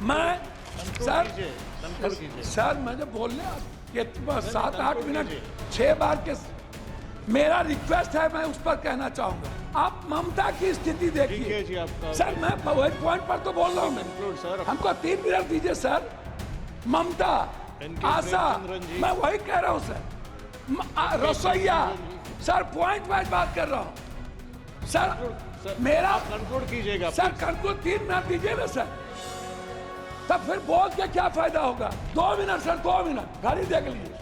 मैं सर कीजिए। सर मुझे बोलने ये 7-8 मिनट 6 बार के मेरा रिक्वेस्ट है, मैं उस पर कहना चाहूंगा। आप ममता की स्थिति ठीक है देखिए जी, आपका सर, मैं वही पॉइंट पर तो बोल रहा हूँ। Conclude, sir. हमको 3 मिनट दीजिए सर। ममता, NK आशा, प्रेमचंद्रन जी। मैं वही कह रहा हूँ सर। रसोईया सर, पॉइंट वाइज बात कर रहा हूँ सर। मेरा आप कंक्लूड कीजिएगा सर कंक्लूड 3 मिनट दीजिए ना सर, तब फिर बोल के क्या फायदा होगा। 2 मिनट सर, 2 मिनट घड़ी देख लीजिए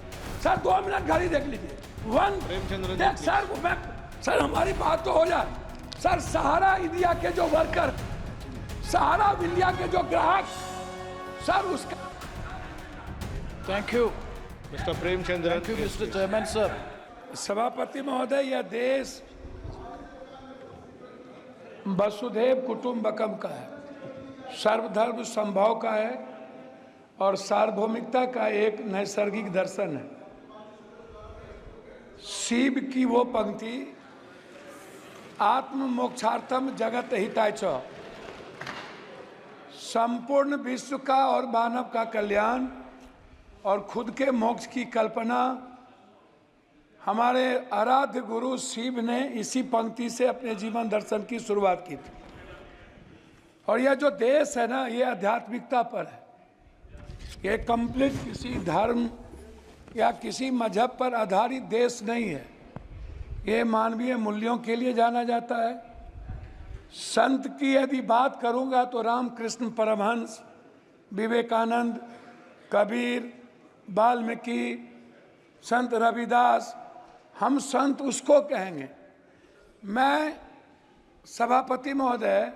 सर, 2 मिनट घड़ी देख लीजिए। प्रेमचंद्रन देख जी, सर, मैं सर हमारी बात तो हो जाए सर। सहारा इंडिया के जो वर्कर, सहारा इंडिया के जो ग्राहक सर, उसका Thank you. Mister Premachandran. Thank you, Mr. Chairman, sir. सभापति महोदय, यह देश वसुधैव कुटुंबकम का है, सर्वधर्म संभव का है और सार्वभौमिकता का एक नैसर्गिक दर्शन है। शिव की वो पंक्ति, आत्म मोक्षार्थम जगत हिताय च, संपूर्ण विश्व का और मानव का कल्याण और खुद के मोक्ष की कल्पना हमारे आराध्य गुरु शिव ने इसी पंक्ति से अपने जीवन दर्शन की शुरुआत की थी। और यह जो देश है ना, ये आध्यात्मिकता पर है। ये कंप्लीट किसी धर्म या किसी मजहब पर आधारित देश नहीं है। ये मानवीय मूल्यों के लिए जाना जाता है। संत की यदि बात करूंगा तो रामकृष्ण परमहंस, विवेकानंद, कबीर, वाल्मीकि, संत रविदास, हम संत उसको कहेंगे। मैं सभापति महोदय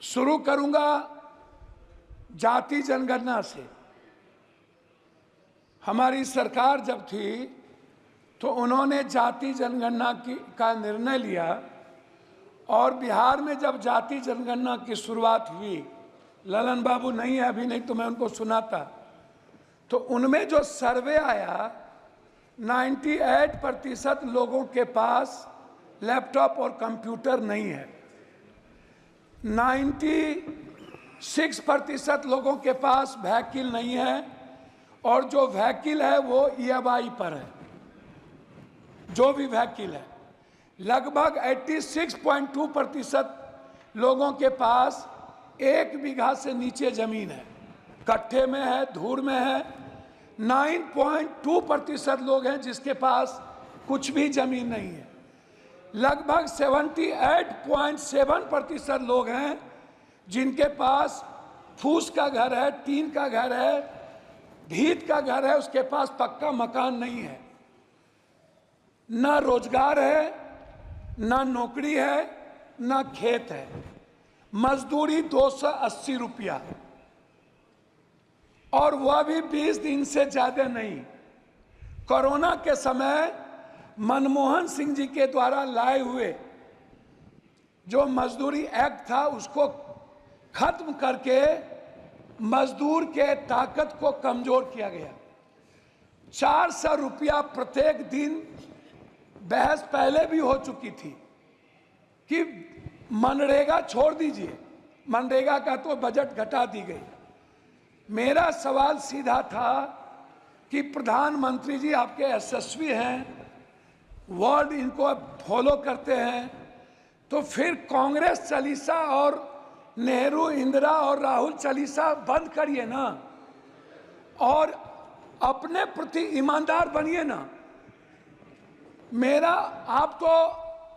शुरू करूंगा जाति जनगणना से। हमारी सरकार जब थी तो उन्होंने जाति जनगणना का निर्णय लिया और बिहार में जब जाति जनगणना की शुरुआत हुई, ललन बाबू नहीं है अभी, नहीं तो मैं उनको सुनाता, तो उनमें जो सर्वे आया 98% लोगों के पास लैपटॉप और कंप्यूटर नहीं है। 96% लोगों के पास व्हीकल नहीं है और जो व्हीकल है वो EMI पर है। जो भी व्हीकल है, लगभग 86.2% लोगों के पास 1 बीघा से नीचे जमीन है, कट्ठे में है, धूर में है। 9.2% लोग हैं जिसके पास कुछ भी जमीन नहीं है। लगभग 78.7% लोग हैं जिनके पास फूस का घर है, टीन का घर है, भीत का घर है, उसके पास पक्का मकान नहीं है। ना रोजगार है, ना नौकरी है, ना खेत है। मजदूरी 280 रुपया, और वह भी 20 दिन से ज्यादा नहीं। कोरोना के समय मनमोहन सिंह जी के द्वारा लाए हुए जो मजदूरी एक्ट था उसको खत्म करके मजदूर के ताकत को कमजोर किया गया। 400 रुपया प्रत्येक दिन। बहस पहले भी हो चुकी थी कि मनरेगा छोड़ दीजिए, मनरेगा का तो बजट घटा दी गई। मेरा सवाल सीधा था कि प्रधानमंत्री जी आपके यशस्वी हैं, वर्ड इनको फॉलो करते हैं, तो फिर कांग्रेस चालीसा और नेहरू, इंदिरा और राहुल चालीसा बंद करिए ना और अपने प्रति ईमानदार बनिए ना। मेरा आप तो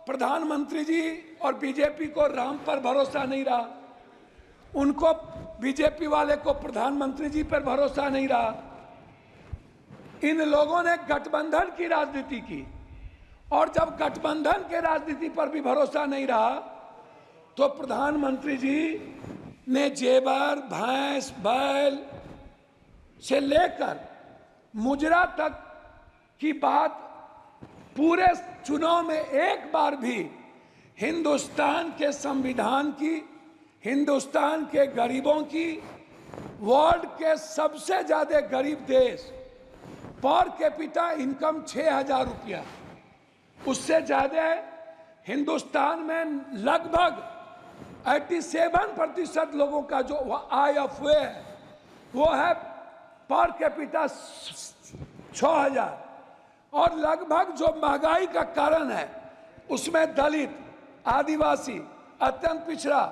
प्रधानमंत्री जी और बीजेपी को राम पर भरोसा नहीं रहा, उनको बीजेपी वाले को प्रधानमंत्री जी पर भरोसा नहीं रहा। इन लोगों ने गठबंधन की राजनीति की और जब गठबंधन के राजनीति पर भी भरोसा नहीं रहा तो प्रधानमंत्री जी ने जेवर, भैंस, बैल से लेकर मुजरा तक की बात पूरे चुनाव में एक बार भी हिंदुस्तान के संविधान की, हिंदुस्तान के गरीबों की, वर्ल्ड के सबसे ज्यादा गरीब देश, पर कैपिटा इनकम 6000 रुपया, उससे ज्यादा हिंदुस्तान में लगभग 87% लोगों का जो IFA है वो है पर कैपिटा 6,000। और लगभग जो महंगाई का कारण है उसमें दलित, आदिवासी, अत्यंत पिछड़ा,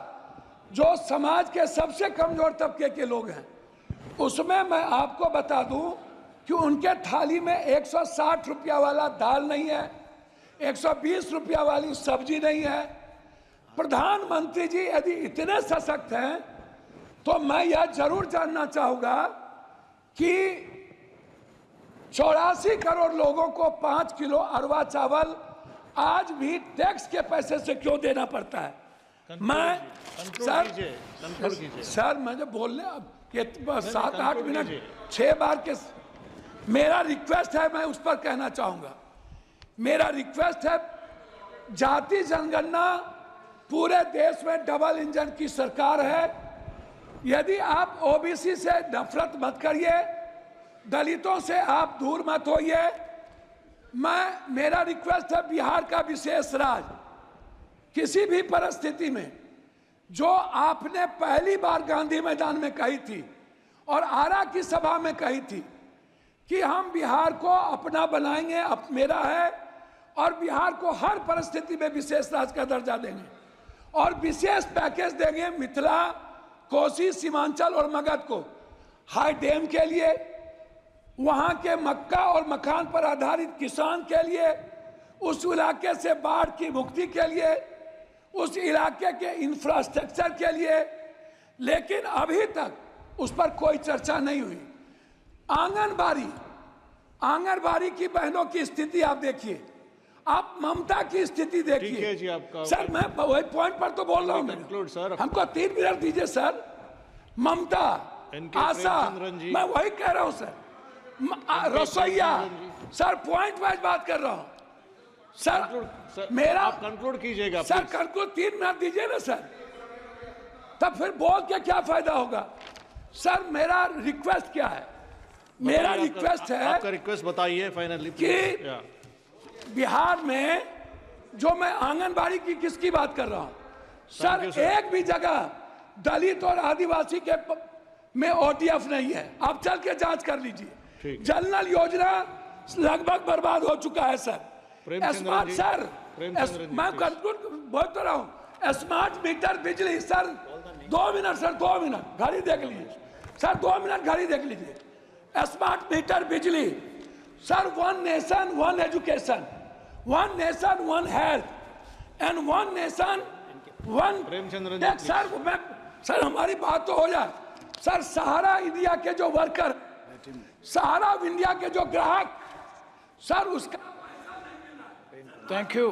जो समाज के सबसे कमजोर तबके के लोग हैं, उसमें मैं आपको बता दूं कि उनके थाली में 160 रुपया वाला दाल नहीं है, 120 रुपया वाली सब्जी नहीं है। प्रधानमंत्री जी यदि इतने सशक्त हैं तो मैं यह जरूर जानना चाहूंगा कि 84 करोड़ लोगों को 5 किलो अरवा चावल आज भी टैक्स के पैसे से क्यों देना पड़ता है? मैं सर मुझे बोलने अब 7-8 मिनट 6 बार के मेरा रिक्वेस्ट है, मैं उस पर कहना चाहूंगा। मेरा रिक्वेस्ट है, जाति जनगणना पूरे देश में डबल इंजन की सरकार है। यदि आप ओबीसी से नफरत मत करिए, दलितों से आप दूर मत होइए। मेरा रिक्वेस्ट है, बिहार का विशेष राज किसी भी परिस्थिति में जो आपने पहली बार गांधी मैदान में कही थी और आरा की सभा में कही थी कि हम बिहार को अपना बनाएंगे, मेरा है, और बिहार को हर परिस्थिति में विशेष राज का दर्जा देंगे और विशेष पैकेज देंगे मिथिला, कोसी, सीमांचल और मगध को हाई डैम के लिए, वहां के मक्का और मखान पर आधारित किसान के लिए, उस इलाके से बाढ़ की मुक्ति के लिए, उस इलाके के इंफ्रास्ट्रक्चर के लिए। लेकिन अभी तक उस पर कोई चर्चा नहीं हुई। आंगनबाड़ी की बहनों की स्थिति आप देखिए, आप ममता की स्थिति देखिए। जी आपका सर मैं वही पॉइंट पर तो बोल रहा हूँ, सर हमको 3 मिनट दीजिए सर। ममता, आशा, मैं वही कह रहा हूँ सर। रसोईया, सर पॉइंट वाइज बात कर रहा हूँ सर। मेरा आप कंक्लूड कीजिएगा सर, कंक्लूड 3 मिनट दीजिए ना सर, तब फिर बोल के क्या फायदा होगा? सर मेरा रिक्वेस्ट क्या है? मेरा रिक्वेस्ट है, आपका रिक्वेस्ट बताइए फाइनली कि बिहार में जो मैं आंगनबाड़ी की किसकी बात कर रहा हूं सर, एक भी जगह दलित और आदिवासी के में OTF नहीं है। आप चल के जांच कर लीजिए। जनरल योजना लगभग बर्बाद हो चुका है सर। स्मार्ट सर, मैं कंक्लूड बोल तो रहा हूं, स्मार्ट मीटर बिजली सर, 2 मिनट सर, 2 मिनट घड़ी देख लीजिए सर, 2 मिनट घड़ी देख लीजिए। स्मार्ट मीटर बिजली sir, 1 nation 1 education, 1 nation 1 health and 1 nation 1 sir हमारी बात तो हो जाए सर। सहारा इंडिया के जो वर्कर, सहारा इंडिया के जो ग्राहक सर, उसका Thank you.